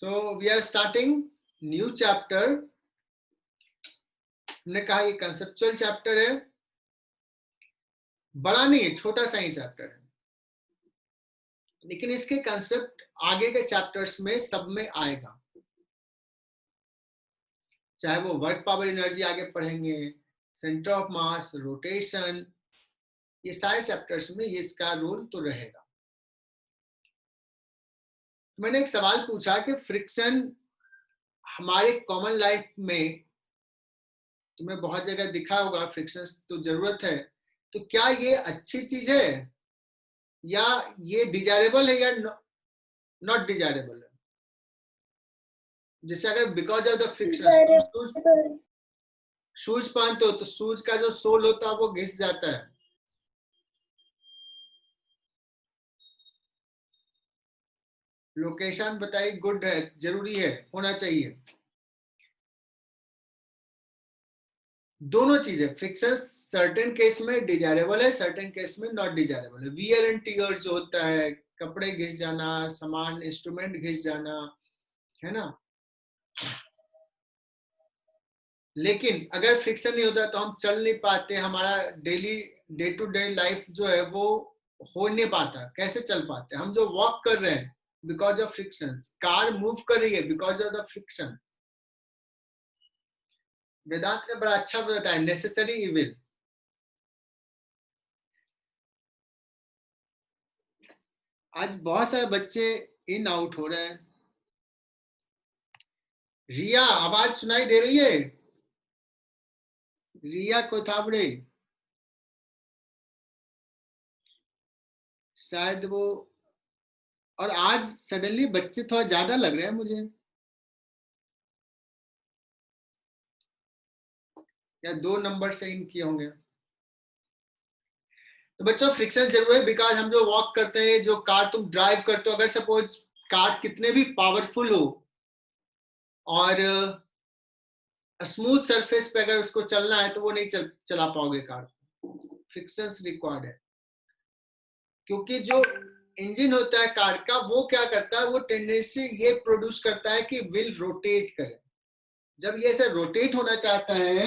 So we are starting new chapter. हमने कहा ये कंसेप्चुअल चैप्टर है, बड़ा नहीं है, छोटा सा ही चैप्टर है, लेकिन इसके कंसेप्ट आगे के चैप्टर्स में सब में आएगा। चाहे वो वर्क पावर एनर्जी आगे पढ़ेंगे, सेंटर ऑफ मास, रोटेशन, ये सारे चैप्टर्स में ये इसका रोल तो रहेगा। मैंने एक सवाल पूछा कि फ्रिक्शन हमारे कॉमन लाइफ में तुम्हें बहुत जगह दिखा होगा, फ्रिक्शन तो जरूरत है, तो क्या ये अच्छी चीज है या ये डिजायरेबल है या नॉट डिजायरेबल है? जैसे अगर because of the friction shoes पहनते हो तो शूज का जो सोल होता है वो घिस जाता है। लोकेशन बताइए, गुड है, जरूरी है, होना चाहिए। दोनों चीजें, फ्रिक्शन सर्टेन केस में डिजायरेबल है, सर्टेन केस में नॉट डिजायरेबल है। वियर एंड टीयर जो होता है, कपड़े घिस जाना, सामान इंस्ट्रूमेंट घिस जाना, है ना। लेकिन अगर फ्रिक्शन नहीं होता तो हम चल नहीं पाते, हमारा daily day to day life जो है वो हो नहीं पाता। कैसे चल पाते? हम जो वॉक कर रहे हैं because of friction, car move कर रही है बिकॉज ऑफ द फ्रिक्शन। वेदांत ने बड़ा अच्छा बताया, नेसेसरी इविल। आज बहुत सारे बच्चे इन आउट हो रहे हैं। रिया, आवाज सुनाई दे रही है? रिया कोथाबड़े, शायद वो। और आज सडनली बच्चे थोड़ा ज्यादा लग रहे हैं मुझे, या 2 नंबर से इन किए होंगे। तो बच्चों, फ्रिक्शन जरूर है बिकॉज हम जो वॉक करते हैं, जो कार तुम ड्राइव करते हो, अगर सपोज कार कितने भी पावरफुल हो और स्मूथ सरफेस पे अगर उसको चलना है तो वो नहीं चला पाओगे कार। फ्रिक्शन रिक्वायर्ड है, क्योंकि जो इंजन होता है कार का वो क्या करता है, वो टेंडेंसी ये प्रोड्यूस करता है कि व्हील रोटेट करे। जब ये ऐसे रोटेट होना चाहता है,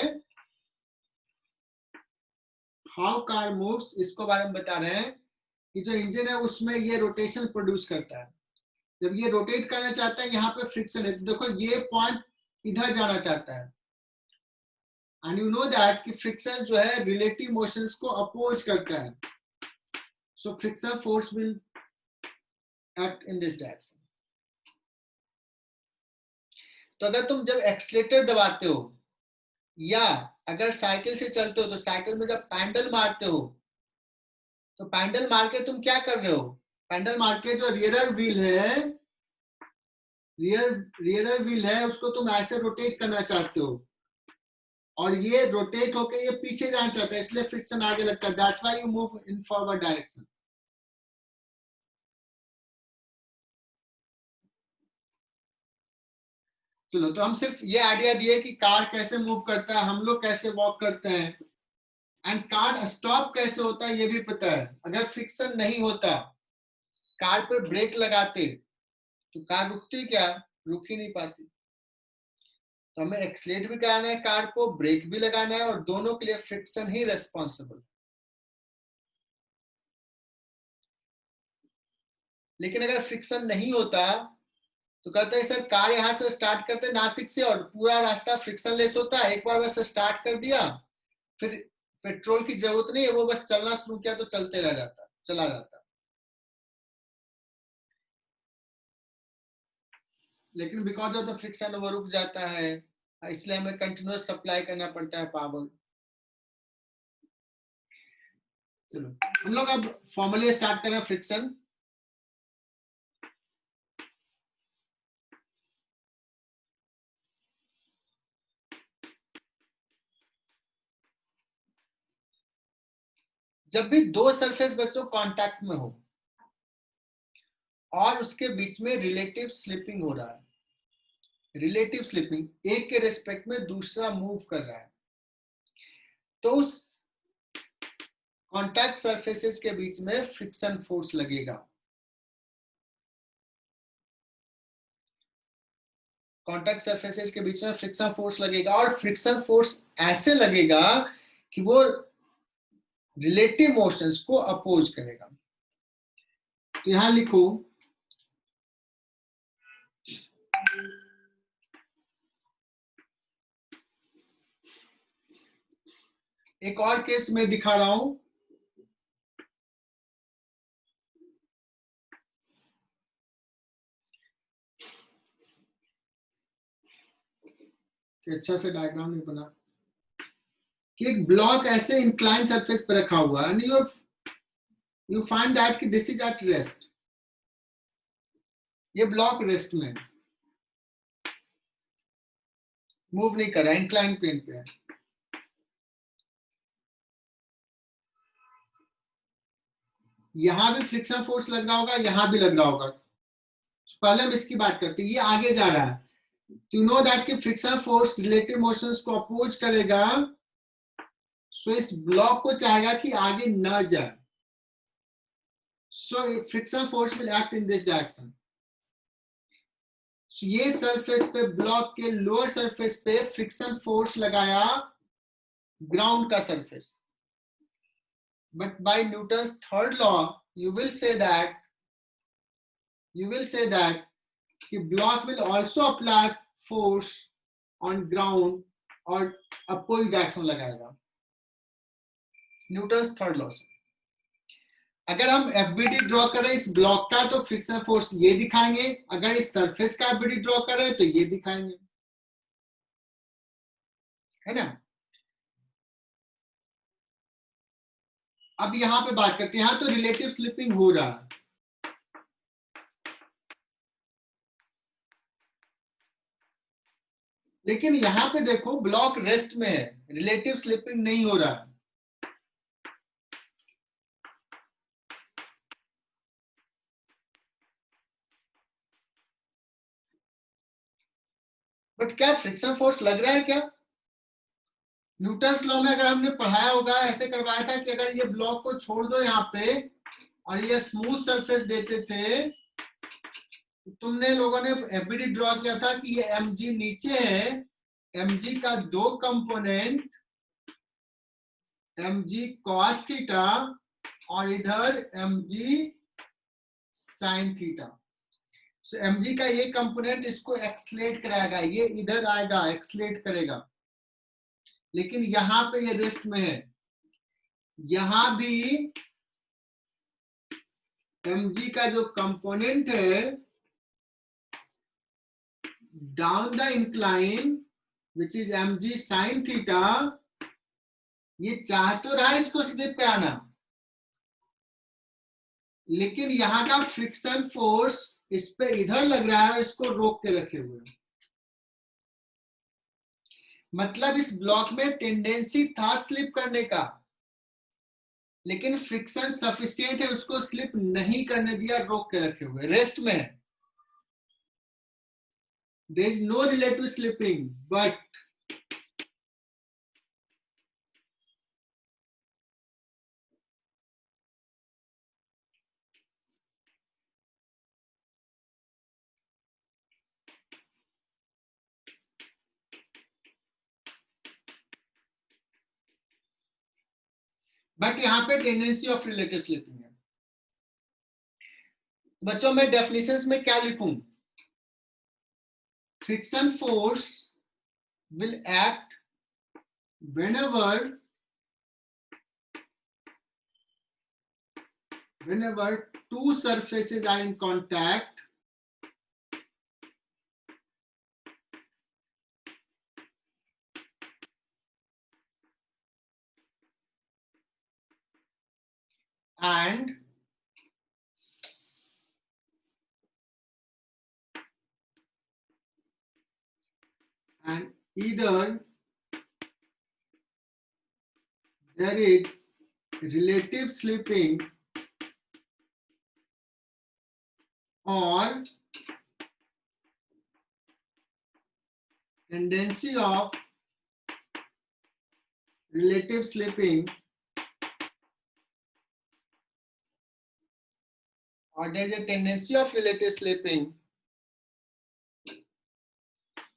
हाउ कार मूव्स, इसको बारे में बता रहे हैं कि जो इंजन है उसमें ये रोटेशन प्रोड्यूस करता है। जब ये रोटेट करना चाहता है, यहाँ पे फ्रिक्शन है, तो देखो ये पॉइंट इधर जाना चाहता है। एंड यू नो दैट कि फ्रिक्शन जो है रिलेटिव मोशंस को अपोज करता है। So friction force will act in this direction. तो अगर तुम जब एक्सीलरेटर दबाते हो या अगर साइकिल से चलते हो, तो साइकिल में जब पैडल मारते हो, तो पैडल मार के तुम क्या कर रहे हो? पैडल मार के जो रियर व्हील है उसको तुम ऐसे रोटेट करना चाहते हो, और ये रोटेट होके ये पीछे जाना चाहता है, इसलिए फ्रिक्शन आगे लगता है। That's why you move in forward direction. चलो, तो हम सिर्फ ये आइडिया दिए कि कार कैसे मूव करता है, हम लोग कैसे वॉक करते हैं, एंड कार स्टॉप कैसे होता है ये भी पता है। अगर फ्रिक्शन नहीं होता, कार पर ब्रेक लगाते तो कार रुकती क्या? रुक ही नहीं पाती। तो हमें एक्सीलरेट भी कराना है कार को, ब्रेक भी लगाना है, और दोनों के लिए फ्रिक्शन ही रेस्पॉन्सिबल। लेकिन अगर फ्रिक्शन नहीं होता तो कहते हैं सर कार यहाँ से स्टार्ट करते नासिक से और पूरा रास्ता फ्रिक्शन लेस होता है, एक बार बस स्टार्ट कर दिया, फिर पेट्रोल की जरूरत नहीं है, वो बस चलना शुरू किया तो चलते रह जाता, चला जाता। लेकिन बिकॉज ऑफ द फ्रिक्शन वो रुक जाता है, इसलिए हमें कंटिन्यूअस सप्लाई करना पड़ता है पावर। चलो, हम लोग अब फॉर्मली स्टार्ट करें फ्रिक्शन। जब भी दो सरफेस बच्चों कांटेक्ट में हो और उसके बीच में रिलेटिव स्लिपिंग हो रहा है, रिलेटिव स्लिपिंग, एक के रेस्पेक्ट में दूसरा मूव कर रहा है, तो उस कांटेक्ट सरफेसेस के बीच में फ्रिक्शन फोर्स लगेगा। कॉन्टैक्ट सरफेसेस के बीच में फ्रिक्शन फोर्स लगेगा, और फ्रिक्शन फोर्स ऐसे लगेगा कि वो रिलेटिव मोशंस को अपोज करेगा। तो यहां लिखो एक और केस में दिखा रहा हूं। कि अच्छा से डायग्राम नहीं बना कि एक ब्लॉक ऐसे इंक्लाइन सरफेस पर रखा हुआ है, एंड यू फाइंड दैट कि दिस इज एट रेस्ट। ये ब्लॉक रेस्ट में मूव नहीं कर रहा है, इंक्लाइन प्लेन पे है। यहां भी फ्रिक्शन फोर्स लग रहा होगा, यहां भी लग रहा होगा। पहले हम इसकी बात करते हैं। ये आगे जा रहा है, यू नो दैट कि फ्रिक्शन फोर्स रिलेटिव मोशंस को अपोज करेगा, सो इस ब्लॉक को चाहेगा कि आगे न जाए। So friction force will act in this direction. ये सरफेस पे, ब्लॉक के लोअर सरफेस पे फ्रिक्शन फोर्स लगाया ग्राउंड का surface. But by Newton's third law you will say that the block will also apply force on ground और opposite direction लगाएगा Newton's third law से। अगर हम एफबीडी ड्रॉ करें इस ब्लॉक का तो फ्रिक्शन फोर्स ये दिखाएंगे, अगर इस सरफेस का एफबीडी ड्रॉ करें तो ये दिखाएंगे, है ना। अब यहां पे बात करते हैं, यहां तो रिलेटिव स्लिपिंग हो रहा है, लेकिन यहां पे देखो ब्लॉक रेस्ट में है, रिलेटिव स्लिपिंग नहीं हो रहा है। बट क्या फ्रिक्शन फोर्स लग रहा है क्या? न्यूटन्स लॉ में अगर हमने पढ़ाया होगा, ऐसे करवाया था कि अगर ये ब्लॉक को छोड़ दो यहाँ पे और ये स्मूथ सरफेस देते थे, तुमने लोगों ने एफबीडी ड्रॉ किया था कि ये mg नीचे है, mg का दो कंपोनेंट mg cos थीटा और इधर mg sin थीटा। सो mg का ये कंपोनेंट इसको एक्सलेट कराएगा, ये इधर आएगा एक्सलेट करेगा, लेकिन यहां पे ये रेस्ट में है। यहां भी mg का जो कंपोनेंट है down the incline which is mg sin theta, ये चाह तो रहा है इसको स्लिप कराना, लेकिन यहां का फ्रिक्शन फोर्स इस पे इधर लग रहा है, इसको रोक के रखे हुए। मतलब इस ब्लॉक में टेंडेंसी था स्लिप करने का, लेकिन फ्रिक्शन सफिशिएंट है उसको स्लिप नहीं करने दिया, रोक के रखे हुए, रेस्ट में है। There is no relative slipping, but यहां पे टेंडेंसी ऑफ रिलेटिव स्लिपिंग है। बच्चों मैं डेफिनेशंस में क्या लिखूं? Friction force will act whenever two surfaces are in contact and either there is relative slipping or tendency of relative slipping, or there is a tendency of relative slipping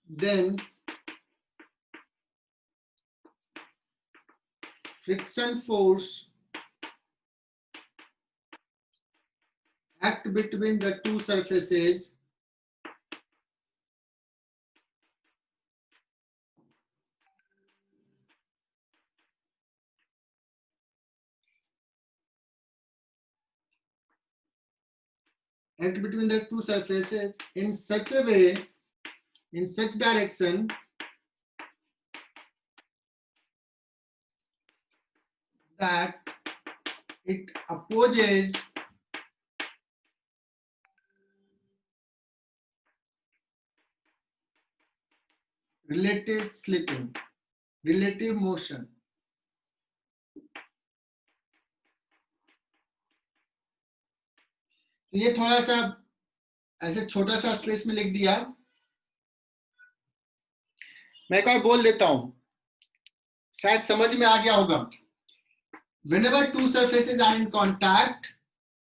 then friction force act between the two surfaces in such a way, in such direction that it opposes relative slipping, relative motion. तो ये थोड़ा सा ऐसे छोटा सा space में लिख दिया. मैं एक बार बोल देता हूं, शायद समझ में आ गया होगा. Whenever two surfaces are in contact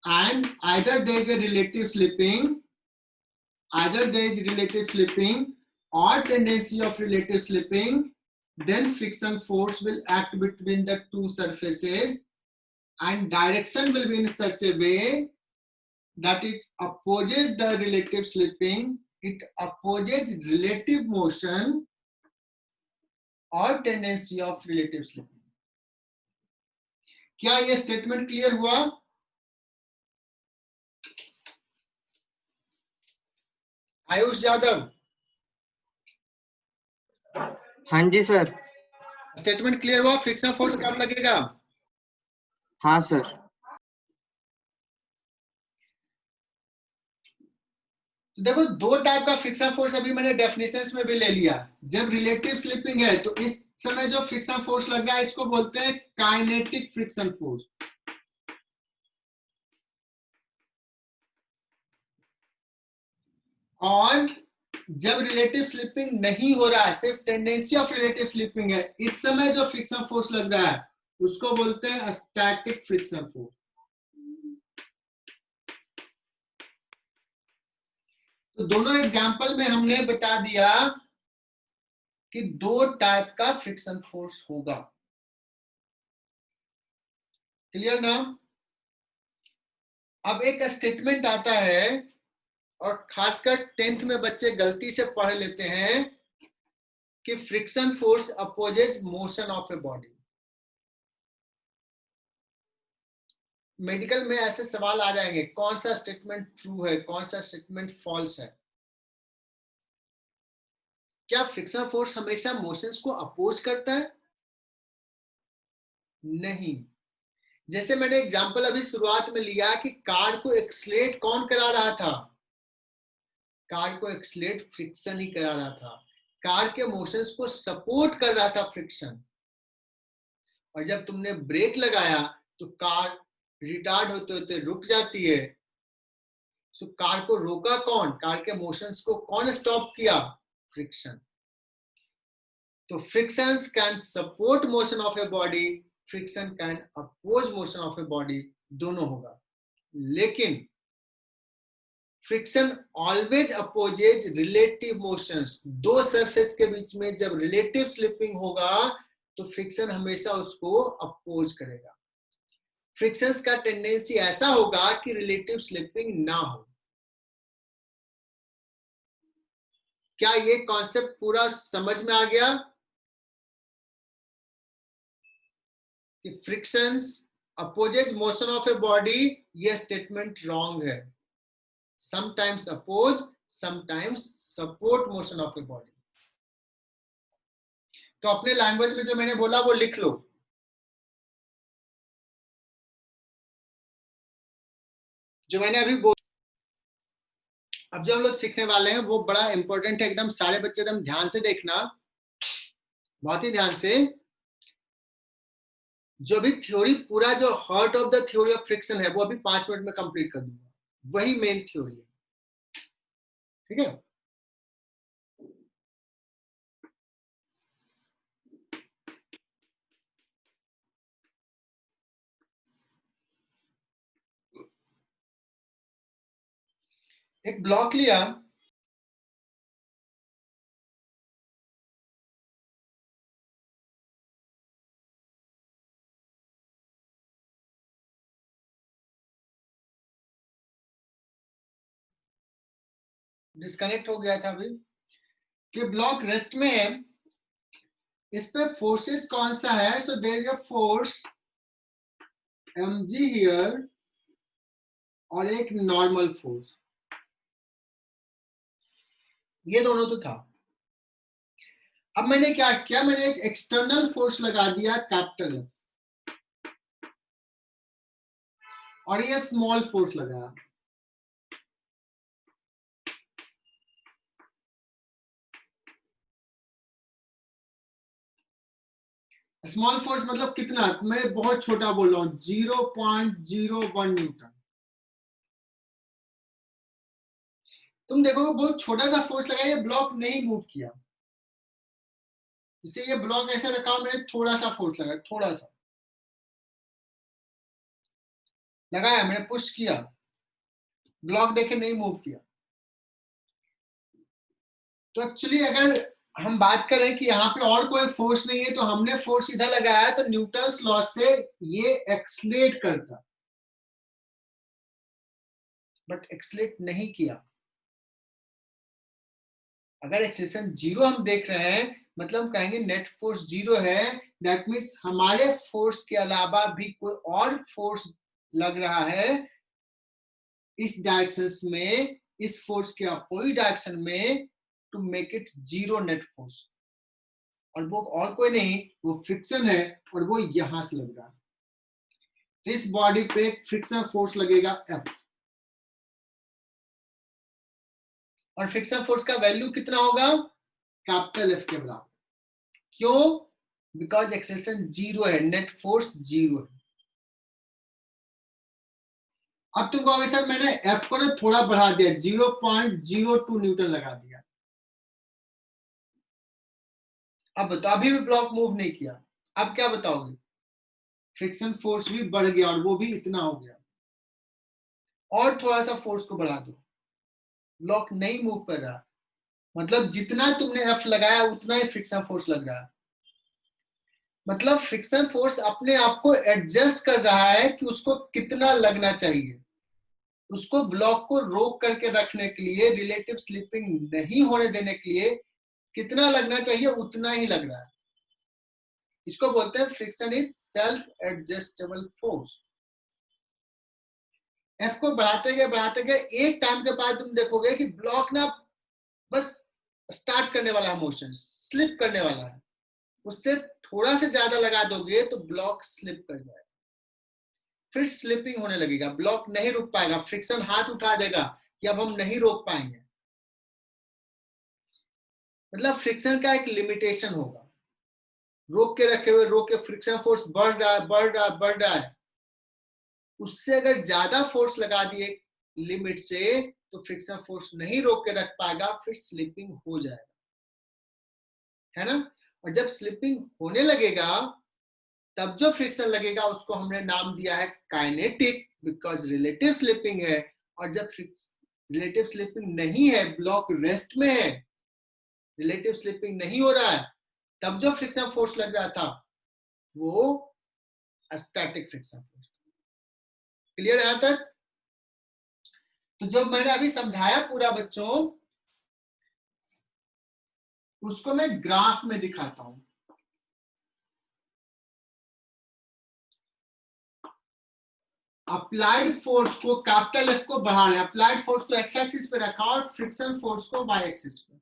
and either there is a relative slipping, or tendency of relative slipping, then friction force will act between the two surfaces and direction will be in such a way that it opposes the relative slipping, it opposes relative motion or tendency of relative slipping. क्या ये statement clear हुआ? आयुष यादव, हाँ जी sir. Statement clear हुआ? Friction force कब लगेगा? हाँ sir. देखो, दो टाइप का फ्रिक्शन फोर्स अभी मैंने डेफिनेशंस में भी ले लिया. जब रिलेटिव स्लिपिंग है तो इस समय जो फ्रिक्शन फोर्स लग रहा है इसको बोलते हैं काइनेटिक फ्रिक्शन फोर्स. और जब रिलेटिव स्लिपिंग नहीं हो रहा है, सिर्फ टेंडेंसी ऑफ रिलेटिव स्लिपिंग है, इस समय जो फ्रिक्शन फोर्स लग रहा है उसको बोलते हैं स्टैटिक फ्रिक्शन फोर्स. तो दोनों एग्जांपल में हमने बता दिया कि दो टाइप का फ्रिक्शन फोर्स होगा. क्लियर ना? अब एक स्टेटमेंट आता है और खासकर 10th में बच्चे गलती से पढ़ लेते हैं कि friction force opposes motion of a body. Medical में ऐसे सवाल आ जाएंगे, कौन सा स्टेटमेंट ट्रू है, कौन सा स्टेटमेंट फॉल्स है. क्या फ्रिक्शन फोर्स हमेशा मोशंस को अपोज करता है? नहीं. जैसे मैंने एग्जांपल अभी शुरुआत में लिया कि कार को एक्सलेट कौन करा रहा था? कार को एक्सलेट फ्रिक्शन ही करा रहा था. कार के मोशंस को सपोर्ट कर रहा था फ्रिक्शन. और जब तुमने ब्रेक लगाया तो कार रिटार्ड होते होते रुक जाती है. सो कार को रोका कौन? कार के मोशंस को कौन स्टॉप किया? फ्रिक्शन. तो frictions can support motion of a body, friction can oppose motion of a body, दोनों होगा. लेकिन friction always opposes relative motions. दो सरफेस के बीच में जब रिलेटिव स्लिपिंग होगा तो फ्रिक्शन हमेशा उसको अपोज करेगा. फ्रिक्शंस का टेंडेंसी ऐसा होगा कि रिलेटिव स्लिपिंग ना हो. क्या ये कॉन्सेप्ट पूरा समझ में आ गया कि frictions opposes motion of a body? ये स्टेटमेंट रॉन्ग है. Sometimes oppose, sometimes support motion of a body. तो अपने लैंग्वेज में जो मैंने बोला वो लिख लो. जो मैंने अभी अब जो हम लोग सीखने वाले हैं वो बड़ा इंपॉर्टेंट है. एकदम सारे बच्चे एकदम ध्यान से देखना, बहुत ही ध्यान से. जो भी थ्योरी, पूरा जो heart of the theory of friction है वो अभी 5 मिनट में कंप्लीट कर दूंगा. वही मेन थ्योरी है. ठीक है? एक ब्लॉक लिया, डिस्कनेक्ट हो गया था अभी, कि ब्लॉक रेस्ट में है, इस पे फोर्सेस कौन सा है? So there is a force mg here और एक नॉर्मल फोर्स, ये दोनों तो था। अब मैंने क्या किया, मैंने एक एक्सटर्नल फोर्स लगा दिया कैपिटल और ये स्मॉल फोर्स लगाया। स्मॉल फोर्स मतलब कितना? मैं बहुत छोटा बोल रहा हूं, 0.01 न्यूटन। तुम देखोगे बहुत छोटा सा फोर्स लगा, ये ब्लॉक नहीं मूव किया। इसे ये ब्लॉक ऐसे रखा, मैंने थोड़ा सा फोर्स लगाया, थोड़ा सा लगाया, मैंने पुश किया, ब्लॉक देखे नहीं मूव किया। तो एक्चुअली अगर हम बात करें कि यहाँ पे और कोई फोर्स नहीं है, तो हमने फोर्स इधर लगाया, तो न्यूटन्स लॉ से ये एक्सलेट करता, बट एक्सलेट नहीं किया। अगर एक्सेलेरेशन जीरो हम देख रहे हैं, मतलब हम कहेंगे नेट फोर्स जीरो है, दैट मीन्स हमारे फोर्स के अलावा भी कोई और फोर्स लग रहा है इस डायरेक्शन में, इस फोर्स के अपोजिट डायरेक्शन में, to make it zero net force. और वो और कोई नहीं, वो फ्रिक्शन है, और वो यहां से लग रहा है। इस बॉडी पे फ्रिक्शन फोर्स लगेगा F, और फ्रिक्शन फोर्स का वैल्यू कितना होगा? कैपिटल F के बराबर। क्यों? बिकॉज एक्सेलेरेशन जीरो है, नेट फोर्स जीरो है। अब तुम कहोगे सर मैंने F को ना थोड़ा बढ़ा दिया, 0.02 न्यूटन लगा दिया। अब बताओ, अभी भी ब्लॉक मूव नहीं किया, अब क्या बताओगे? फ्रिक्शन फोर्स भी बढ़ गया, और वो भी इतना हो गया। और थोड़ा सा फोर्स को बढ़ा दो, ब्लॉक नहीं मूव कर रहा, मतलब जितना तुमने F लगाया उतना ही फ्रिक्शन फोर्स लग रहा है। मतलब फ्रिक्शन फोर्स अपने आप को एडजस्ट कर रहा है कि उसको कितना लगना चाहिए। उसको ब्लॉक को रोक करके रखने के लिए, रिलेटिव स्लिपिंग नहीं होने देने के लिए कितना लगना चाहिए उतना ही लग रहा है। इसको बोलते हैं friction is self adjustable force. F को बढ़ाते गए एक टाइम के बाद तुम देखोगे कि ब्लॉक ना बस स्टार्ट करने वाला है, मोशन स्लिप करने वाला है। उससे थोड़ा से ज्यादा लगा दोगे तो ब्लॉक स्लिप कर जाएगा, फिर स्लिपिंग होने लगेगा, ब्लॉक नहीं रुक पाएगा, फ्रिक्शन हाथ उठा देगा कि अब हम नहीं रोक पाएंगे। मतलब फ्रिक्शन का एक लिमिटेशन होगा, रोक के रखे हुए, रोक के फ्रिक्शन फोर्स बढ़ रहा है, बढ़ रहा है, बढ़ रहा है, उससे अगर ज्यादा फोर्स लगा दिए लिमिट से, तो फ्रिक्शन फोर्स नहीं रोक के रख पाएगा, फिर स्लिपिंग हो जाएगा, है ना। और जब स्लिपिंग होने लगेगा, तब जो फ्रिक्शन लगेगा उसको हमने नाम दिया है काइनेटिक, बिकॉज रिलेटिव स्लिपिंग है। और जब रिलेटिव स्लिपिंग नहीं है, ब्लॉक रेस्ट में है, रिलेटिव स्लिपिंग नहीं हो रहा है, तब जो फ्रिक्शन फोर्स लग रहा था वो स्टैटिक फ्रिक्शन फोर्स। क्लियर है यहां तक? तो जो मैंने अभी समझाया पूरा बच्चों, उसको मैं ग्राफ में दिखाता हूं। अप्लाइड फोर्स को, कैपिटल F को बढ़ा रहे हैं, अप्लाइड फोर्स को एक्स एक्सिस पे रखा और फ्रिक्शन फोर्स को वाई एक्सिस पे।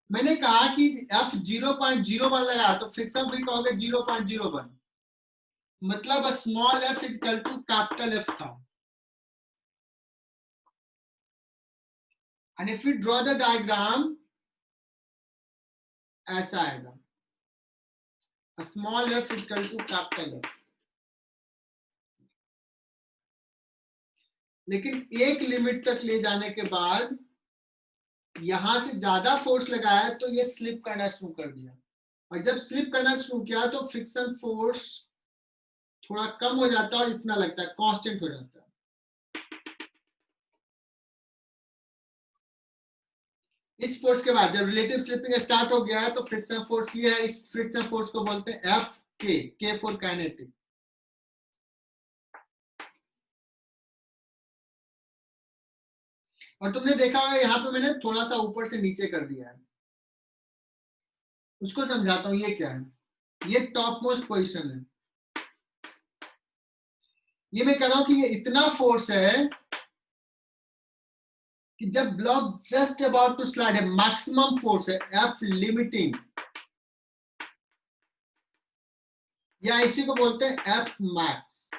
मैंने कहा कि F 0.01 लगा तो फ्रिक्शन भी कहोगे 0.01, मतलब small f is equal to capital F था। And if you draw the diagram, ऐसा आएगा, small f is equal to capital F। लेकिन एक लिमिट तक ले जाने के बाद यहां से ज्यादा फोर्स लगाया तो ये स्लिप करना शुरू कर दिया, और जब स्लिप करना शुरू किया तो फ्रिक्शन फोर्स थोड़ा कम हो जाता है और इतना लगता है, कांस्टेंट हो जाता है। इस फोर्स के बाद जब रिलेटिव स्लिपिंग स्टार्ट हो गया है तो फ्रिक्शन फोर्स ये है, इस फ्रिक्शन फोर्स को बोलते हैं एफ के फॉर काइनेटिक। और तुमने देखा होगा यहाँ पे मैंने थोड़ा सा ऊपर से नीचे कर दिया है, उसको समझाता हूँ ये क्या है। ये टॉप मोस्ट पोजिशन है, ये मैं कह रहा हूं कि ये इतना फोर्स है कि जब block just about to slide है, मैक्सिमम फोर्स है, एफ लिमिटिंग, या इसी को बोलते हैं एफ मैक्स।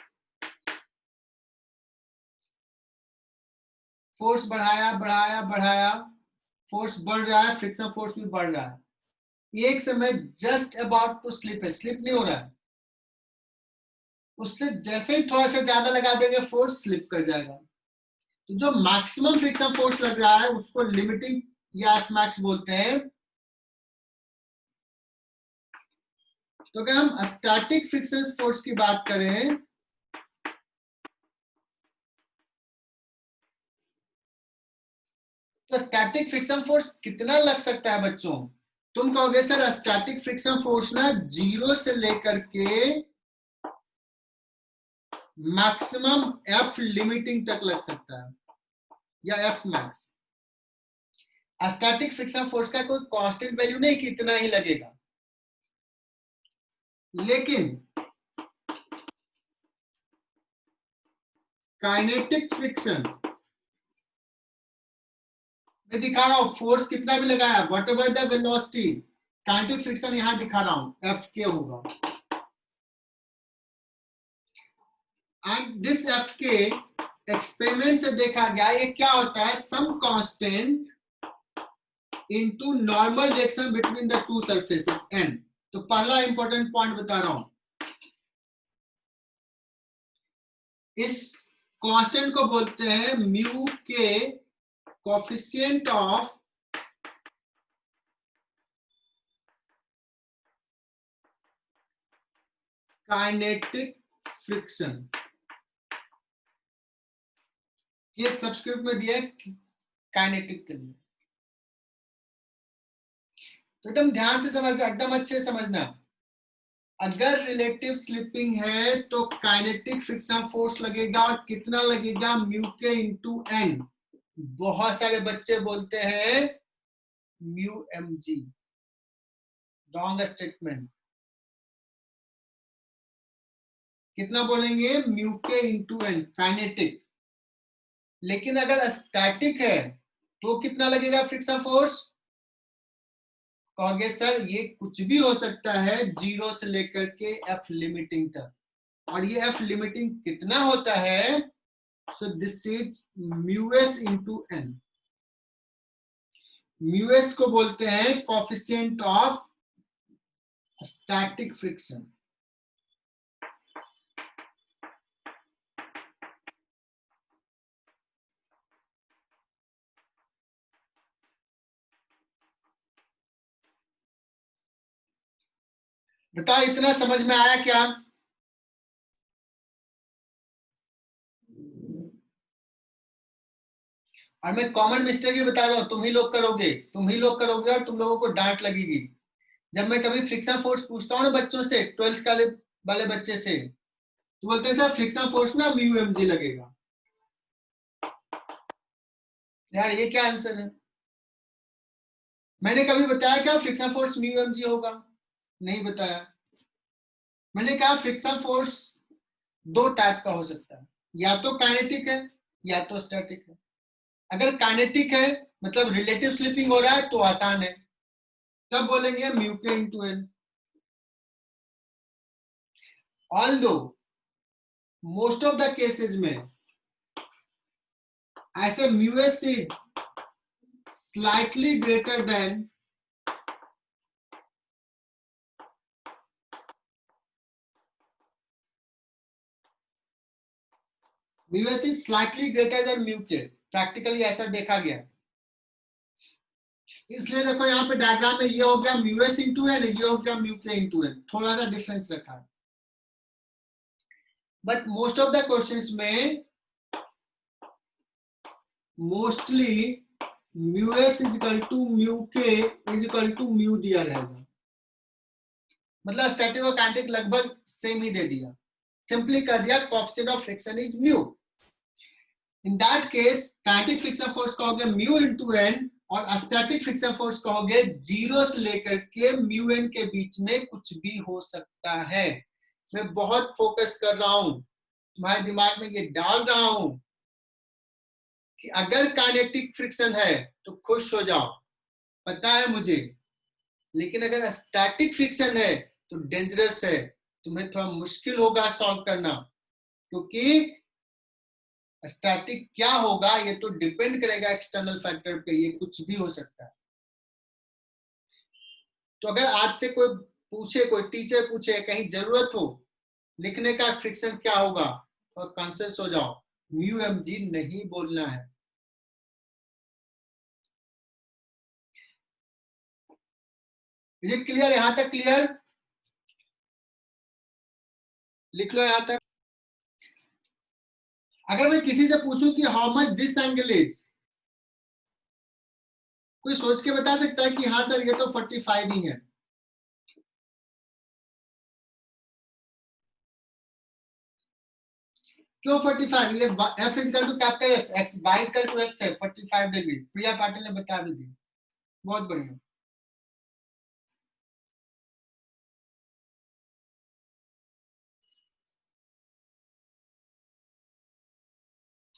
फोर्स बढ़ाया बढ़ाया बढ़ाया, फोर्स बढ़ रहा है, फ्रिक्शन फोर्स भी बढ़ रहा है, एक समय जस्ट अबाउट टू स्लिप है, स्लिप नहीं हो रहा है, उससे जैसे ही थोड़ा सा ज्यादा लगा देंगे फोर्स स्लिप कर जाएगा। तो जो मैक्सिमम फ्रिक्शन फोर्स लग रहा है उसको लिमिटिंग या एफ मैक्स बोलते हैं। तो अगर हम स्टैटिक फ्रिक्शन फोर्स की बात करें, तो स्टैटिक फ्रिक्शन फोर्स कितना लग सकता है बच्चों? तुम कहोगे सर स्टैटिक फ्रिक्शन फोर्स ना 0 से लेकर के मैक्सिमम एफ लिमिटिंग तक लग सकता है, या F max. Static friction force का कोई कांस्टेंट वैल्यू नहीं कि इतना ही लगेगा, लेकिन काइनेटिक फ्रिक्शन मैं दिखा रहा हूं, फोर्स कितना भी लगाया, whatever the velocity, kinetic friction यहां दिखा रहा हूं एफ के होगा, and this F k experiment से देखा गया ये क्या होता है, some constant into normal direction between the two surfaces N. तो पहला इंपॉर्टेंट पॉइंट बता रहा हूं, इस कांस्टेंट को बोलते हैं म्यू के कोएफिशिएंट ऑफ काइनेटिक फ्रिक्शन। ये सब्सक्रिप्ट में दिया है काइनेटिक के लिए, तो एकदम ध्यान से समझना, एकदम अच्छे से समझना। अगर रिलेटिव स्लिपिंग है तो काइनेटिक फ्रिक्शन फोर्स लगेगा, और कितना लगेगा, म्यू के इंटू एन। बहुत सारे बच्चे बोलते हैं mu m g, wrong statement. कितना बोलेंगे, mu k into N kinetic. लेकिन अगर स्टैटिक है तो कितना लगेगा फ्रिक्शन फोर्स? कहोगे सर ये कुछ भी हो सकता है 0 से लेकर के एफ लिमिटिंग तक, और ये एफ लिमिटिंग कितना होता है? So this is mu s into N. Mu s को बोलते हैं कोएफिशिएंट ऑफ स्टैटिक फ्रिक्शन। बताओ इतना समझ में आया क्या? और मैं कॉमन मिस्टेक ही बता रहा हूं, तुम ही लोग करोगे और तुम लोगों को डांट लगेगी। जब मैं कभी फ्रिक्शन फोर्स पूछता हूँ ना बच्चों से, 12th वाले बच्चे से, तो बोलते हैं सर फ्रिक्शन फोर्स ना म्यू एम जी लगेगा। यार ये क्या आंसर है? मैंने कभी बताया क्या friction force mu m g होगा? नहीं बताया। मैंने कहा फ्रिक्शन फोर्स दो टाइप का हो सकता है, या तो काइनेटिक है या तो स्टैटिक है। अगर काइनेटिक है मतलब रिलेटिव स्लिपिंग हो रहा है तो आसान है, तब बोलेंगे mu k into N. Although most of the cases में ऐसे mu s is slightly greater than mu s is slightly greater than mu k. Practically ऐसा देखा गया, इसलिए देखो यहाँ पे डायग्राम में ये हो गया म्यू एस इंटू एन, ये हो गया म्यू के इंटू एन, थोड़ा सा डिफरेंस रखा है। But most of the questions में mostly mu s is equal to mu k is equal to mu दिया रहेगा, मतलब स्टैटिक और काइनेटिक लगभग सेम ही दे दिया, सिंपली कर दिया coefficient of friction is mu. In that case kinetic friction force कहोगे म्यू इंटू एन और स्टैटिक फ्रिक्शन फोर्स कहोगे जीरो से लेकर के म्यू एन के बीच में कुछ भी हो सकता है। मैं बहुत फोकस कर रहा हूं, तुम्हारे दिमाग में ये डाल रहा हूं कि अगर काइनेटिक फ्रिक्शन है तो खुश हो जाओ, पता है मुझे, लेकिन अगर स्टैटिक फ्रिक्शन है तो डेंजरस है, तुम्हें थोड़ा मुश्किल होगा सॉल्व करना, क्योंकि स्टैटिक क्या होगा ये तो डिपेंड करेगा एक्सटर्नल फैक्टर पे, ये कुछ भी हो सकता है। तो अगर आज से कोई पूछे, कोई टीचर पूछे, कहीं जरूरत हो लिखने का फ्रिक्शन क्या होगा, और कॉन्शियस हो जाओ, म्यू एम जी नहीं बोलना है। Is it clear? यहां तक क्लियर? लिख लो यहां तक। अगर मैं किसी से पूछूं कि how much this angle is, कोई सोच के बता सकता है कि हाँ सर ये तो 45 ही है? क्यों 45? ये f is equal to capital F, x y is equal to x है, 45 डिग्री। प्रिया पाटिल ने बता भी दी, बहुत बढ़िया।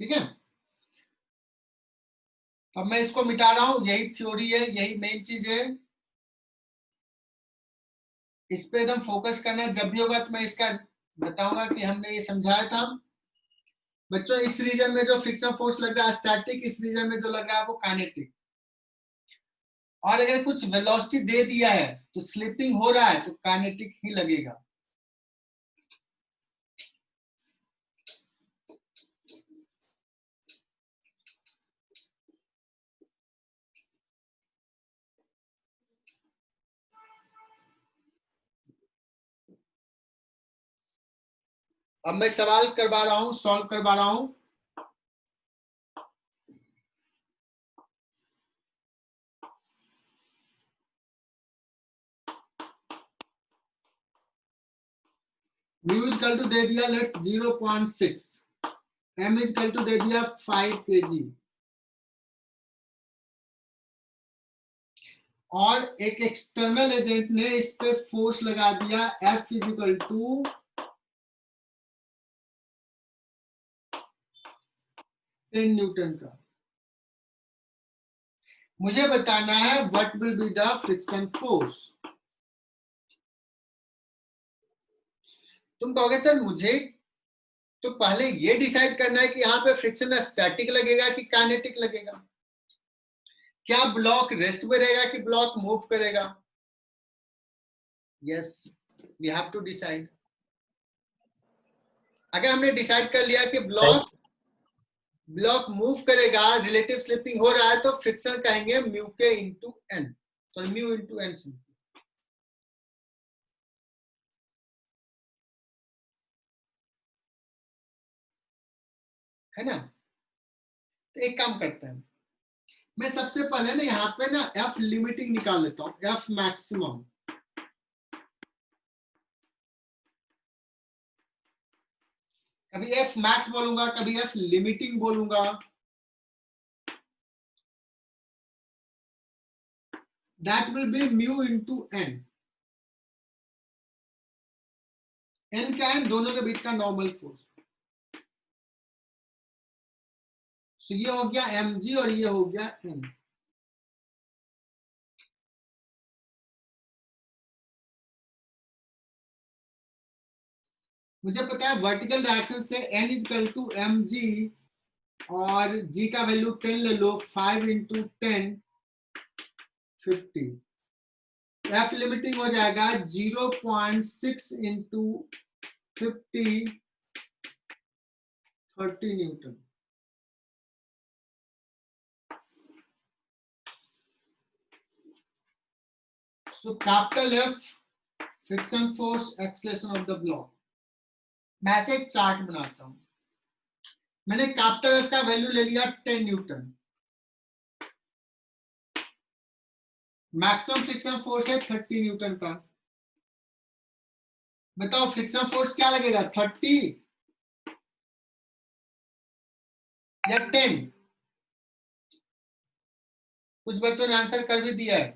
ठीक है, अब मैं इसको मिटा रहा हूं, यही थ्योरी है, यही मेन चीज है, इस पे एकदम फोकस करना है। जब भी होगा तो मैं इसका बताऊंगा कि हमने ये समझाया था। बच्चों इस रीजन में जो फ्रिक्शन फोर्स लग रहा है स्टैटिक, इस रीजन में जो लग रहा है वो काइनेटिक। और अगर कुछ वेलोसिटी दे दिया है तो स्लिपिंग हो रहा है तो काइनेटिक ही लगेगा। अब मैं सवाल करवा रहा हूं, सॉल्व करवा रहा हूं। म्यू इज इक्वल टू दे दिया, let's 0.6, m is equal to दे दिया 5 kg, और एक एक्सटर्नल एजेंट ने इस पे फोर्स लगा दिया F is equal to 10 newton का। मुझे बताना है what will be the friction force. तुम कहोगे सर मुझे तो पहले ये डिसाइड करना है कि यहाँ पे फ्रिक्शन स्टैटिक लगेगा कि काइनेटिक लगेगा, क्या ब्लॉक रेस्ट में रहेगा कि ब्लॉक मूव करेगा। Yes, we have to decide. अगर हमने डिसाइड कर लिया कि ब्लॉक मूव करेगा, रिलेटिव स्लिपिंग हो रहा है, तो फ्रिक्शन कहेंगे mu k into N, sorry mu into N, है ना। तो एक काम करते हैं, मैं सबसे पहले ना यहाँ पे ना एफ लिमिटिंग निकाल लेता हूँ, एफ मैक्सिमम। कभी एफ मैक्स बोलूंगा, कभी एफ लिमिटिंग बोलूंगा। That will be mu into N. N क्या है? दोनों के बीच का नॉर्मल फोर्स। सो ये हो गया एम जी और ये हो गया एन। मुझे पता है वर्टिकल डायरेक्शन से N is equal to M G, और जी का वैल्यू 10 ले लो, 5 इंटू 10 50। एफ लिमिटिंग हो जाएगा 0.6 into 50 30 Newton. So capital F friction force acceleration of the block. मैं ऐसे एक चार्ट बनाता हूं। मैंने कैपिटल एफ का वैल्यू ले लिया 10 न्यूटन, मैक्सिमम फ्रिक्शन फोर्स है 30 न्यूटन का। बताओ फ्रिक्शन फोर्स क्या लगेगा, 30 या 10? कुछ बच्चों ने आंसर कर भी दिया है।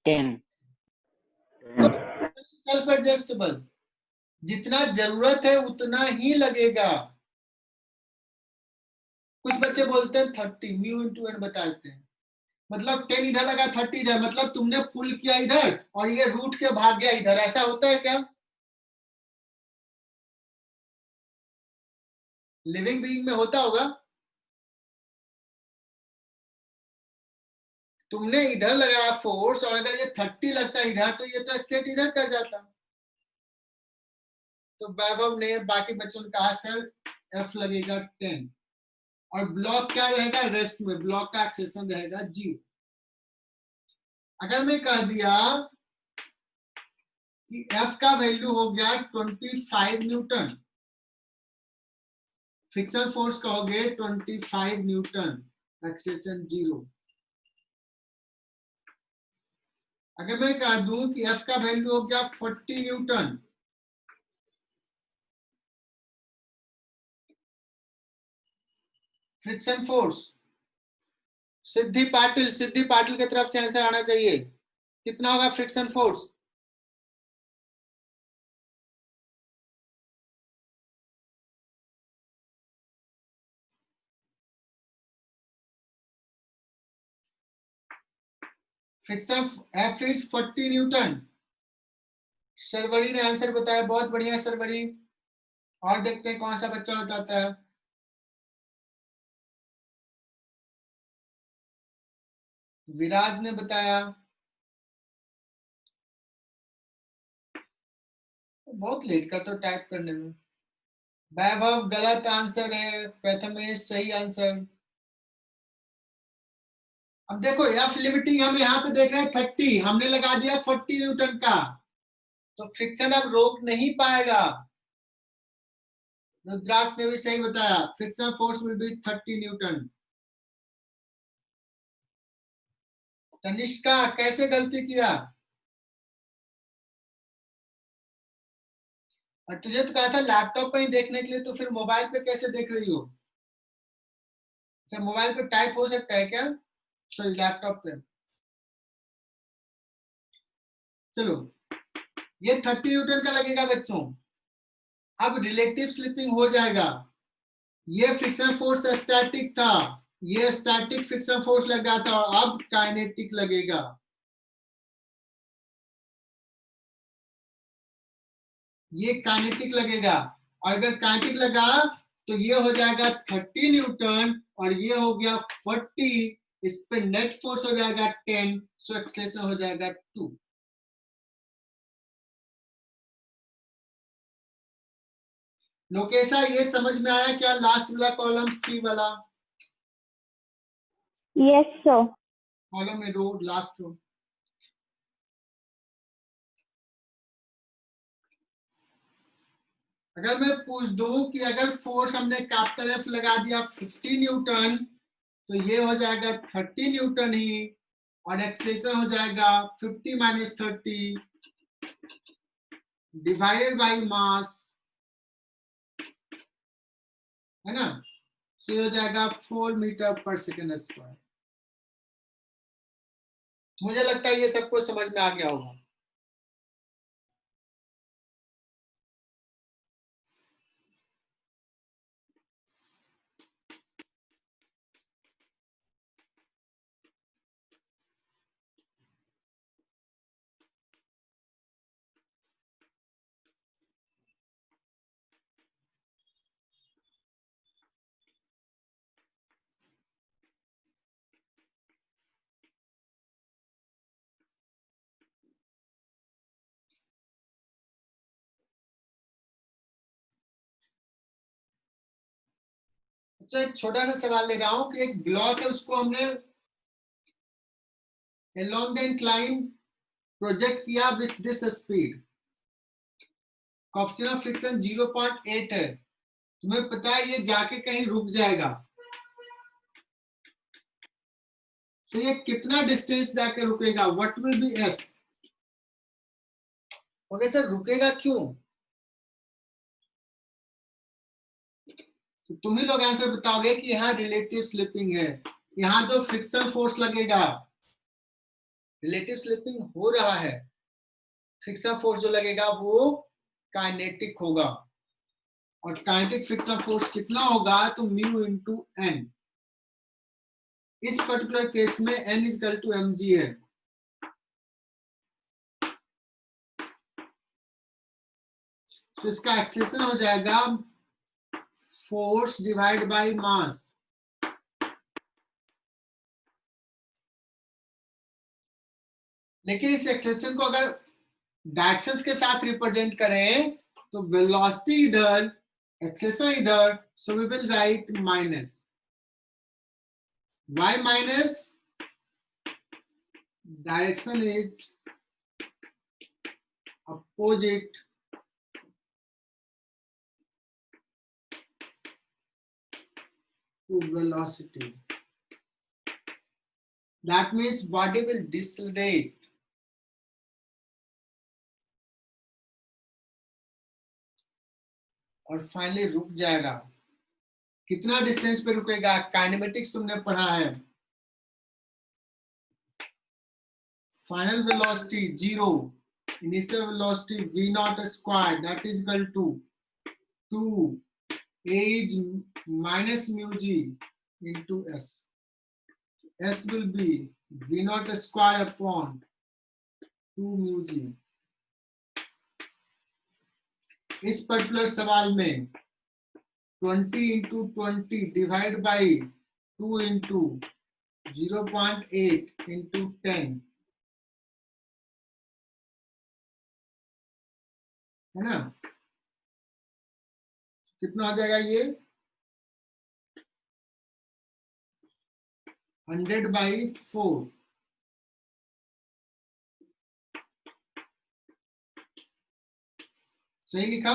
10 सेल्फ एडजस्टेबल, जितना जरूरत है उतना ही लगेगा। कुछ बच्चे बोलते हैं 30, म्यू इंटू एन बताते हैं, मतलब 10 इधर लगा 30 इधर, मतलब तुमने पुल किया इधर और ये रूट के भाग गया इधर, ऐसा होता है क्या? लिविंग बीइंग में होता होगा। तुमने इधर लगाया फोर्स और अगर ये 30 लगता इधर तो ये तो एक्सेट इधर कर जाता। तो वैभव ने बाकी बच्चों ने कहा सर एफ लगेगा 10 और ब्लॉक क्या रहेगा रेस्ट में, ब्लॉक का एक्सेशन रहेगा 0। अगर मैं कह दिया कि एफ का वैल्यू हो गया 25 न्यूटन, फ्रिक्शन फोर्स कहोगे 25 न्यूटन, एक्सेशन 0। अगर मैं कह दूं कि एफ का वैल्यू हो गया 40 न्यूटन, फ्रिक्शन फोर्स, सिद्धि पाटिल की तरफ से आंसर आना चाहिए, कितना होगा friction force? Friction F is 40 Newton. Sarwari ने आंसर बताया, बहुत बढ़िया सरवरी। और देखते हैं कौन सा बच्चा बताता है। विराज ने बताया, बहुत लेट का तो टाइप करने में। वैभव गलत आंसर है, प्रथमेश सही आंसर। अब देखो एफ लिमिटिंग हम यहाँ पे देख रहे हैं 30, हमने लगा दिया 40 न्यूटन का, तो फ्रिक्शन अब रोक नहीं पाएगा। रुद्राक्ष ने भी सही बताया, friction force will be 30 Newton. Tanishka कैसे गलती किया? और तुझे तो कहा था लैपटॉप पे ही देखने के लिए, तो फिर मोबाइल पे कैसे देख रही हो? अच्छा मोबाइल पे टाइप हो सकता है क्या? सॉरी लैपटॉप पे। चलो ये 30 न्यूटन का लगेगा बच्चों। अब रिलेटिव स्लिपिंग हो जाएगा। ये फ्रिक्शन फोर्स स्टैटिक था, ये स्टैटिक फ्रिक्शन फोर्स लगा था, और अब काइनेटिक लगेगा। ये काइनेटिक लगेगा, और अगर काइनेटिक लगा तो ये हो जाएगा 30 न्यूटन और ये हो गया 40, इस पे नेट फोर्स हो जाएगा 10, सो एक्सेलेरेशन हो जाएगा 2। लोकेशा ये समझ में आया क्या, लास्ट वाला कॉलम सी वाला? Yes sir. कॉलम में रो, लास्ट रो। अगर मैं पूछ दूं कि अगर फोर्स हमने कैपिटल एफ लगा दिया 50 न्यूटन, तो ये हो जाएगा 30 न्यूटन ही, और एक्सेलेरेशन हो जाएगा 50 माइनस 30 डिवाइडेड बाय मास, है ना? सो ये हो जाएगा 4 मीटर पर सेकेंड स्क्वायर। मुझे लगता है ये सबको समझ में आ गया होगा। अच्छा एक छोटा सा सवाल ले रहा हूं कि एक ब्लॉक है, उसको हमने along the incline प्रोजेक्ट किया with this speed, coefficient of friction 0.8 है, तुम्हें पता है ये जाके कहीं रुक जाएगा, तो ये कितना डिस्टेंस जाके रुकेगा? What will B S? Okay sir रुकेगा क्यों? तो तुम ही लोग आंसर बताओगे कि यहाँ रिलेटिव स्लिपिंग है। यहाँ जो फ्रिक्शन फोर्स लगेगा, रिलेटिव स्लिपिंग हो रहा है, फ्रिक्शन फोर्स जो लगेगा वो काइनेटिक होगा, और काइनेटिक फ्रिक्शन फोर्स कितना होगा, तो म्यू इंटू एन। इस पर्टिकुलर केस में n इक्वल टू mg है। तो इसका एक्सेलेरेशन हो जाएगा फोर्स डिवाइड बाय मास। लेकिन इस एक्सेलेरेशन को अगर डायरेक्शंस के साथ रिप्रेजेंट करें तो वेलोसिटी इधर, एक्सेलेरेशन इधर, so we will write minus y minus direction is opposite to velocity. That means body will decelerate. और फाइनली रुक जाएगा। कितना डिस्टेंस पे रुकेगा, काइनेमेटिक्स तुमने पढ़ा है। Final velocity 0, initial velocity v naught square, that is equal to 2 h minus mu g into s. S will be v naught square upon 2 mu g. इस पर्टिकुलर सवाल में 20 into 20 divide by 2 into 0.8 into 10 है ना, कितना हो जाएगा ये 100/4। सही लिखा।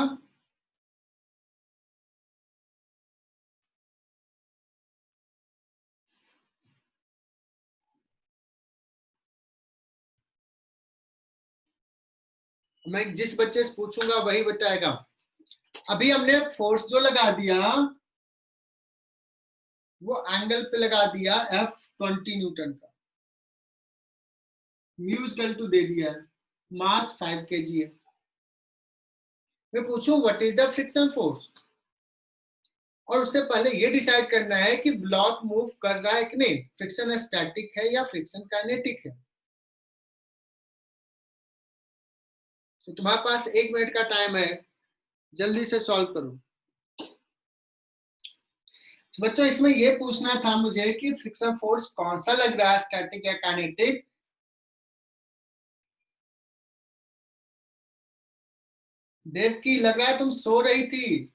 मैं जिस बच्चे से पूछूंगा वही बताएगा। अभी हमने फोर्स जो लगा दिया वो एंगल पे लगा दिया F20 न्यूटन का, म्यू इक्वल टू दे दिया है, मास 5 kg है। मैं पूछूं what is the friction force, और उससे पहले ये डिसाइड करना है कि ब्लॉक मूव कर रहा है कि नहीं, फ्रिक्शन स्टैटिक है या फ्रिक्शन काइनेटिक है। तो तुम्हारे पास 1 मिनट का टाइम है, जल्दी से सॉल्व करो। तो बच्चों इसमें ये पूछना था मुझे कि फ्रिक्शन फोर्स कौन सा लग रहा है, स्टैटिक या काइनेटिक। देवकी लग रहा है तुम सो रही थी,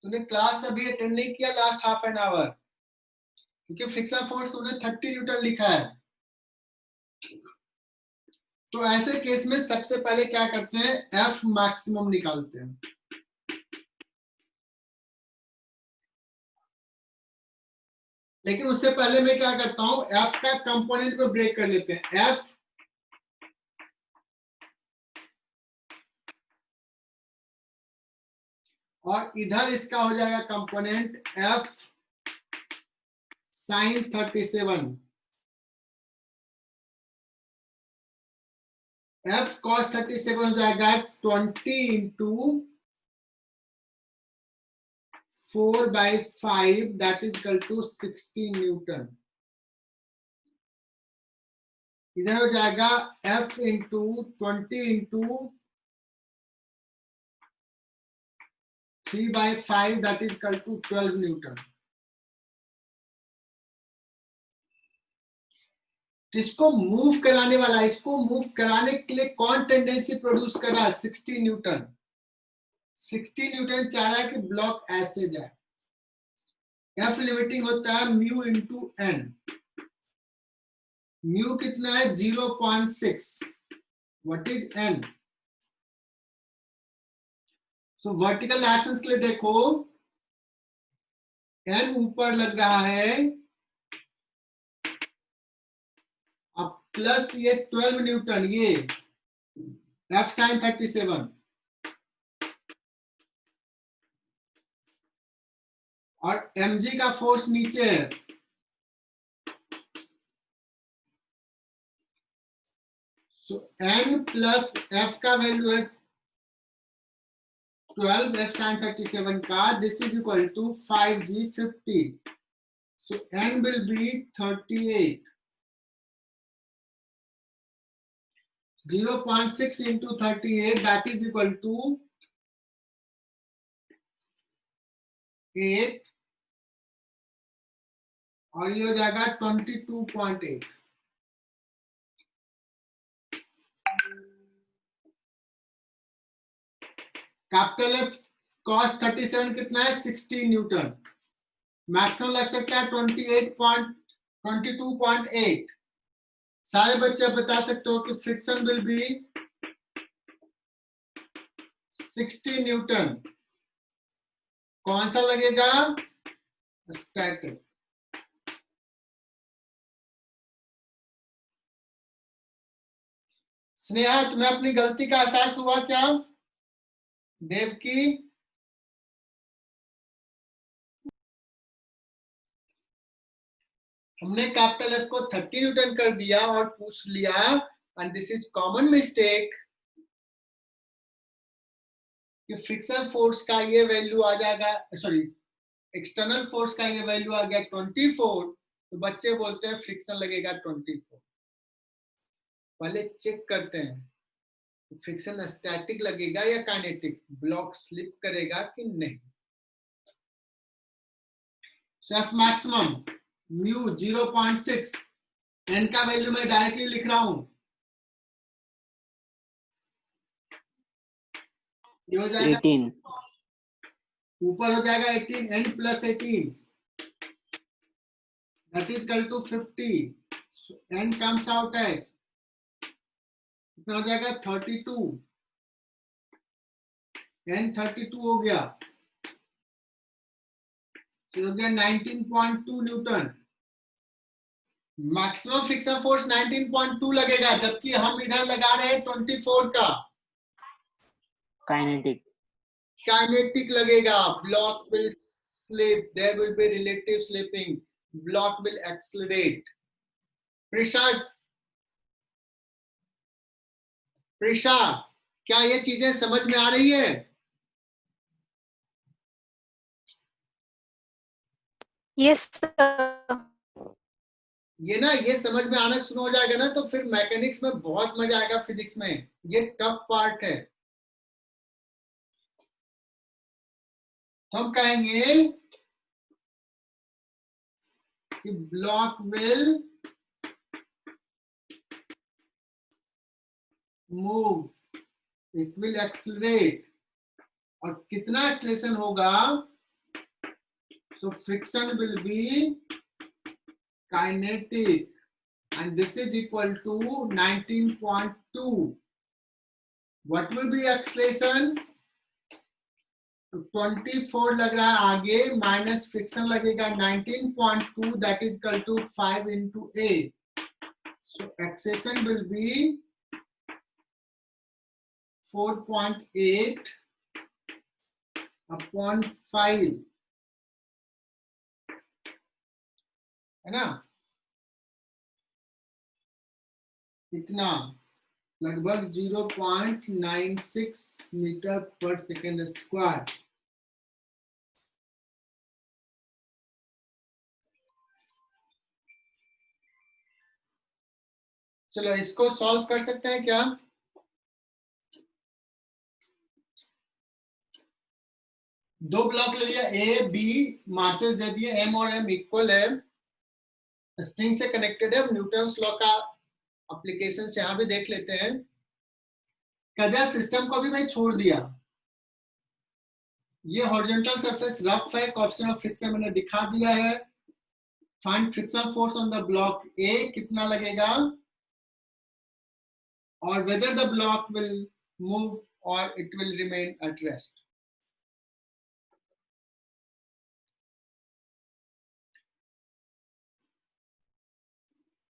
तूने क्लास अभी अटेंड नहीं किया लास्ट हाफ एन आवर, क्योंकि फ्रिक्शन फोर्स तूने 30 न्यूटन लिखा है। तो ऐसे केस में सबसे पहले क्या करते हैं, एफ मैक्सिमम निकालते हैं। लेकिन उससे पहले मैं क्या करता हूं, एफ का कंपोनेंट पे ब्रेक कर लेते हैं। एफ और इधर इसका हो जाएगा component F sine 37, F cos 37 हो जाएगा 20 into 4/5, that is equal to 60 newton. इधर हो जाएगा F into 20 into 3/5, that is equal to 12 newton. इसको मूव कराने वाला, इसको मूव कराने के लिए कौन टेंडेंसी प्रोड्यूस कर रहा है, 60 न्यूटन। 60 न्यूटन चाह रहा है कि ब्लॉक ऐसे जाए। एफ लिमिटिंग होता है म्यू इंटू एन। म्यू कितना है 0.6, what is an. So vertical actions के लिए देखो, एन ऊपर लग रहा है, अब प्लस ये 12 न्यूटन, ये एफ साइन 37, और mg का फोर्स नीचे है, सो n प्लस f का वैल्यू है 12 f sin 37 का, this is equal to 5g 50, so n will be 38. 0.6 into 38, that is equal to 8, और ये हो जाएगा 22.8. कैपिटल एफ कॉस 37 कितना है, 60 न्यूटन. मैक्सिमम लग सकता है 22.8. सारे बच्चे बता सकते हो कि फ्रिक्शन विल बी 60 न्यूटन. कौन सा लगेगा, स्टैटिक. स्नेहा, तुम्हें अपनी गलती का एहसास हुआ क्या? देवकी, हमने कैपिटल एफ को 30 न्यूटन कर दिया और पूछ लिया, and this is common mistake, कि फ्रिक्शन फोर्स का ये वैल्यू आ जाएगा, सॉरी एक्सटर्नल फोर्स का ये वैल्यू आ गया 24, तो बच्चे बोलते हैं फ्रिक्शन लगेगा 24. पहले चेक करते हैं फ्रिक्शन स्टैटिक लगेगा या काइनेटिक, ब्लॉक स्लिप करेगा कि नहीं. एफ मैक्सिमम म्यू 0.6, एन का वैल्यू मैं डायरेक्टली लिख रहा हूं, ये हो जाएगा 18. ऊपर हो जाएगा 18, n plus 18, that is equal to 50, so n comes out as कितना हो जाएगा 32, n 32 हो गया, तो हो गया 19.2 न्यूटन. मैक्सिमम फ्रिक्शन फोर्स 19.2 लगेगा, जबकि हम इधर लगा रहे हैं 24 का. Kinetic. काइनेटिक लगेगा. Block will slip, there will be relative slipping, block will accelerate. Prisha, क्या ये चीजें समझ में आ रही है? Yes sir. ये ना, ये समझ में आना शुरू हो जाएगा ना, तो फिर मैकेनिक्स में बहुत मजा आएगा. फिजिक्स में ये टफ पार्ट है. तो हम कहेंगे कि block will move, it will accelerate. और कितना एक्सेलरेशन होगा, so friction will be kinetic, and this is equal to 19.2. What will be acceleration? 24 लग रहा है आगे, माइनस फ्रिक्शन लगेगा 19.2, that is equal to 5 into a. So acceleration will be 4.8 upon 5, है ना? इतना लगभग 0.96 मीटर पर सेकेंड स्क्वायर. चलो इसको सॉल्व कर सकते हैं क्या? दो ब्लॉक ले लिया, ए बी, मासेस दे दिए, एम और एम इक्वल है, स्ट्रिंग से कनेक्टेड है. न्यूटन्स लॉ का एप्लीकेशन से यहां भी देख लेते हैं. कदा सिस्टम को भी मैं छोड़ दिया. ये हॉरिजॉन्टल सरफेस रफ है, कोएफिशिएंट ऑफ फ्रिक्शन मैंने दिखा दिया है. Find friction force on the block ए, कितना लगेगा, और whether the block will move or it will remain at rest.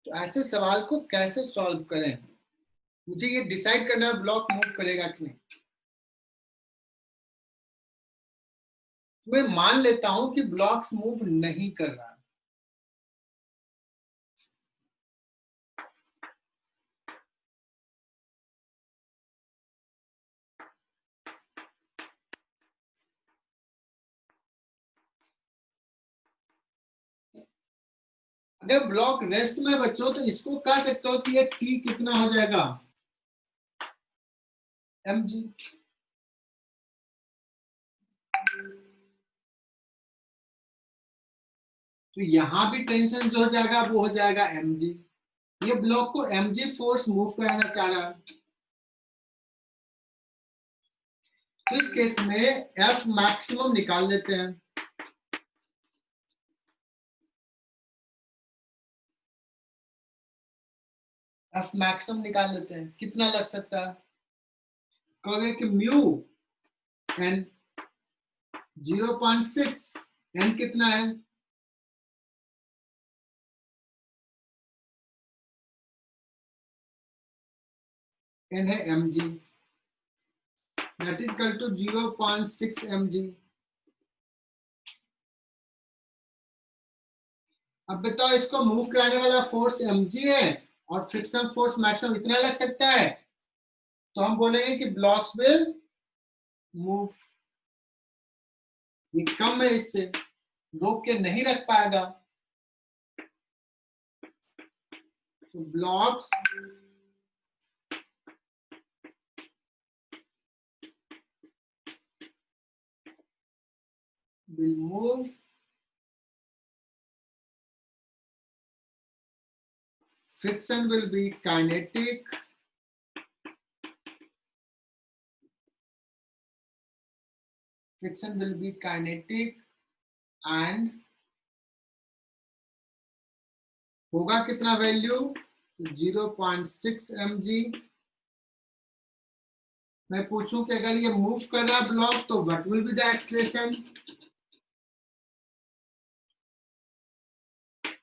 तो ऐसे सवाल को कैसे सॉल्व करें, मुझे ये डिसाइड करना है ब्लॉक मूव करेगा कि नहीं. मैं मान लेता हूं कि ब्लॉक्स मूव नहीं कर रहा है, अगर ब्लॉक रेस्ट में बच्चों तो इसको कह सकते हो कि ये टी कितना हो जाएगा, mg। तो यहां भी टेंशन जो हो जाएगा वो हो जाएगा mg। ये ब्लॉक को mg फोर्स मूव कराना चाह रहा है, तो इस केस में F मैक्सिमम निकाल लेते हैं। F मैक्सिमम निकाल लेते हैं, कितना लग सकता है, कहोगे कि म्यू एन 0.6, एन कितना है, एन है mg, that is equal to 0.6 mg। अब बताओ इसको मूव कराने वाला फोर्स mg है और फ्रिक्शन फोर्स मैक्सिमम इतना लग सकता है, तो हम बोलेंगे कि ब्लॉक्स विल मूव। ये कम है, इससे रोक के नहीं रख पाएगा, तो blocks will move friction will be kinetic, friction will be kinetic and होगा कितना वैल्यू, 0.6 mg। मैं पूछूं कि अगर ये मूव कर रहा है ब्लॉक तो what will be the acceleration,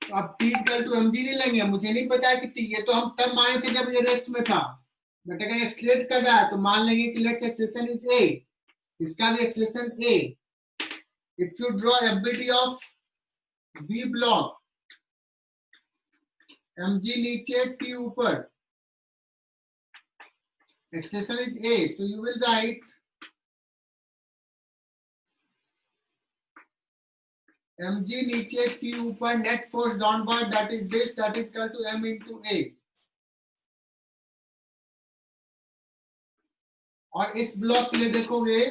तो अब t इक्वल टू mg नहीं लेंगे, मुझे नहीं पता है कि t, ये तो हम तब माने थे जब ये रेस्ट में था, बट अगर एक्सेलरेट कर रहा है तो मान लेंगे कि लेट्स एक्सेलरेशन इज a, इसका भी acceleration a। If you draw FBD of b block, mg नीचे t ऊपर, acceleration is a, so you will write mg नीचे t ऊपर, net force downward that is this, that is equal to m into a। और इस block के लिए देखोगे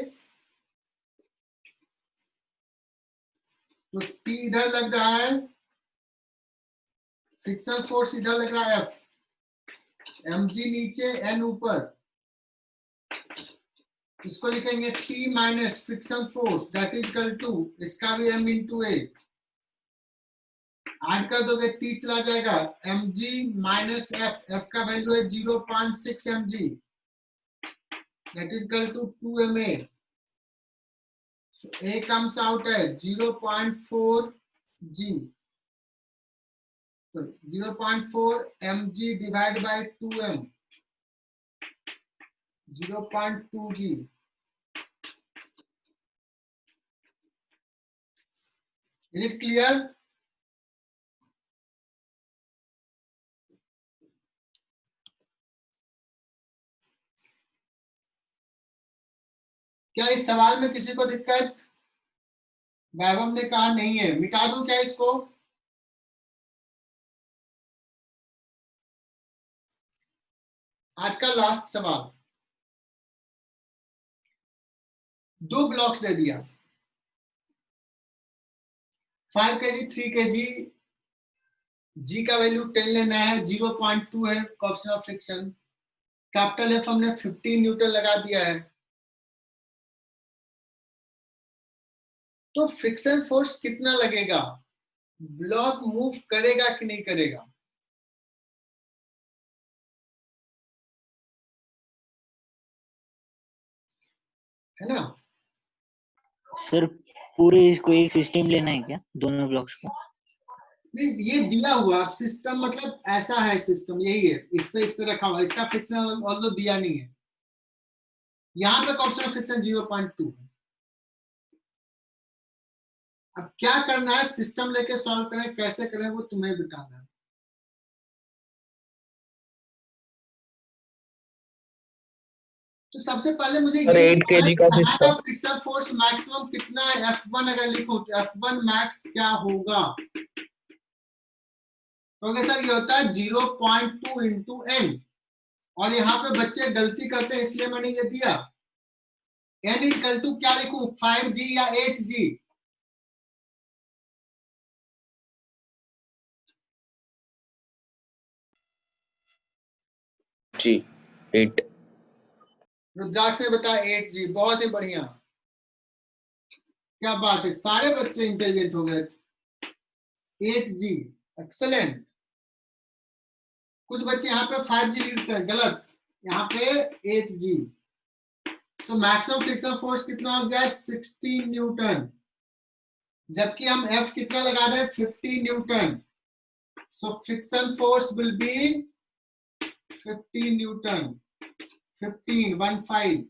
तो t इधर लग रहा है, फ्रिक्शन फोर्स इधर लग रहा है F, mg नीचे n ऊपर, इसको लिखेंगे t minus friction force that is equal to, इसका भी m into a, ऐड कर दोगे t चला जाएगा, mg माइनस f, f का वैल्यू है 0.6 mg, that is equal to 2 ma। So A comes out as 0.4 G. So 0.4 mg divided by 2m, 0.2 G। Is it clear? क्या इस सवाल में किसी को दिक्कत? वैभव ने कहा नहीं है, मिटा दूं क्या इसको? आज का लास्ट सवाल, दो ब्लॉक्स दे दिया, 5 kg 3 kg, G का वैल्यू 10 लेना है, 0.2 है coefficient of friction, capital F हमने 15 न्यूटन लगा दिया है, तो फ्रिक्शन फोर्स कितना लगेगा, ब्लॉक मूव करेगा कि नहीं करेगा? है ना? सर पूरे इसको एक सिस्टम लेना है क्या, दोनों ब्लॉक्स को? नहीं, ये दिया हुआ सिस्टम, मतलब ऐसा है सिस्टम, यही है, इस पे रखा हुआ, इसका फ्रिक्शन ऑल्दो दिया नहीं है, यहाँ पे कोएफिशिएंट ऑफ फ्रिक्शन 0.2 है। अब क्या करना है, सिस्टम लेके सॉल्व करें, कैसे करें वो तुम्हें बताना है। तो सबसे पहले मुझे ये 8 kg का सिस्टम। फ्रिक्शन फोर्स मैक्सिमम कितना है, F1 अगर लिखूं तो F1 मैक्स क्या होगा, तो सर ये होता है 0.2 इंटू एन, और यहाँ पे बच्चे गलती करते हैं इसलिए मैंने ये दिया, n इक्वल टू क्या लिखूं, 5G या 8G, जी 8। रुद्राक्ष ने बताया 8G, बहुत ही बढ़िया, क्या बात है, सारे बच्चे इंटेलिजेंट हो गए, 8G, एक्सेलेंट। कुछ बच्चे यहाँ पे 5G लिखते हैं, गलत, यहाँ पे 8G। So maximum friction force कितना हो गया, 16 न्यूटन, जबकि हम F कितना लगा रहे हैं, 50 Newton. So friction force will be 50 Newton, 15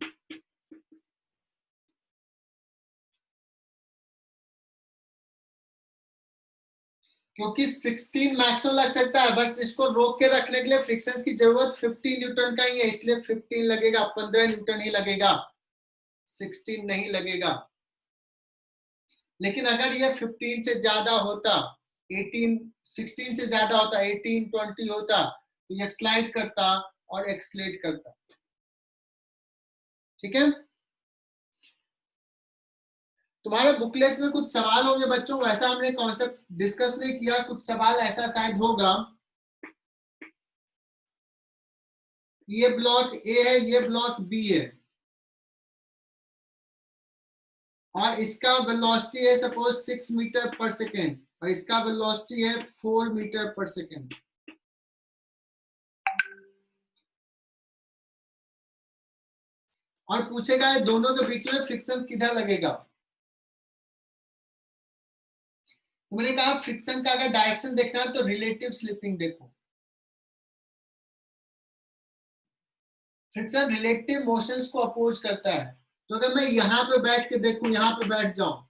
क्योंकि 16 मैक्सिमम लग सकता है, बट इसको रोक के रखने के लिए फ्रिक्शन की जरूरत 50 न्यूटन का ही है, इसलिए 15 लगेगा, 15 न्यूटन ही लगेगा, 16 नहीं लगेगा। लेकिन अगर ये 15 से ज्यादा होता, 18, 16 से ज्यादा होता, 18, 20 होता, तो ये स्लाइड करता और एक्सलेट करता। ठीक है, तुम्हारे बुकलेट्स में कुछ सवाल होंगे बच्चों, वैसा हमने कॉन्सेप्ट डिस्कस नहीं किया, कुछ सवाल ऐसा शायद होगा। ये ब्लॉक ए है, ये ब्लॉक बी है, और इसका वेलोसिटी है सपोज 6 मीटर पर सेकेंड, और इसका वेलोसिटी है 4 मीटर पर सेकेंड। और पूछेगा ये दोनों के बीच में फ्रिक्शन किधर लगेगा। तो मैंने कहा फ्रिक्शन का अगर डायरेक्शन देखना है तो रिलेटिव स्लिपिंग देखो, फ्रिक्शन रिलेटिव मोशंस को अपोज करता है। तो अगर मैं यहाँ पे बैठ के देखूं, यहाँ पे बैठ जाऊं,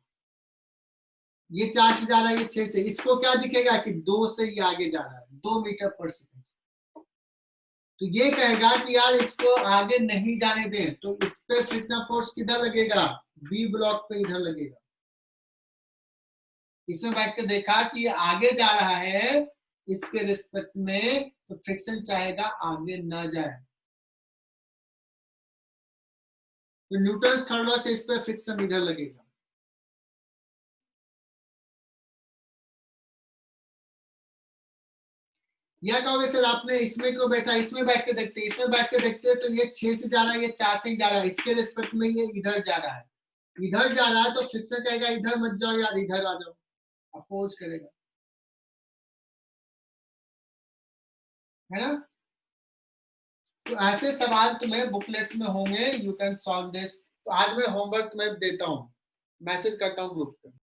ये 4 से जा रहा है, ये 6 से, इसको क्या दिखेगा कि 2 से ये आगे जा रहा है, 2 मीटर पर सेकेंड। तो ये कहेगा कि यार इसको आगे नहीं जाने दें, तो इस पे फ्रिक्शन फोर्स किधर लगेगा, बी ब्लॉक पे इधर लगेगा। इसमें बैठ के देखा कि ये आगे जा रहा है इसके रिस्पेक्ट में, तो फ्रिक्शन चाहेगा आगे ना जाए, तो न्यूटन थर्ड लॉ से इस पे फ्रिक्शन इधर लगेगा। या कहोगे सर आपने इसमें क्यों बैठा, इसमें बैठ के देखते, इसमें बैठ के देखते तो ये 6 से जा रहा है, ये 4 से ही जा रहा है, इसके रिस्पेक्ट में ये इधर जा रहा है, इधर जा रहा है, तो फ्रिक्शन कहेगा इधर मत जाओ यार, इधर आ जाओ, अपोज करेगा, है ना। तो ऐसे सवाल तुम्हें बुकलेट्स में होंगे, यू कैन सॉल्व दिस। तो आज मैं होमवर्क तुम्हें देता हूँ, मैसेज करता हूँ ग्रुप पे।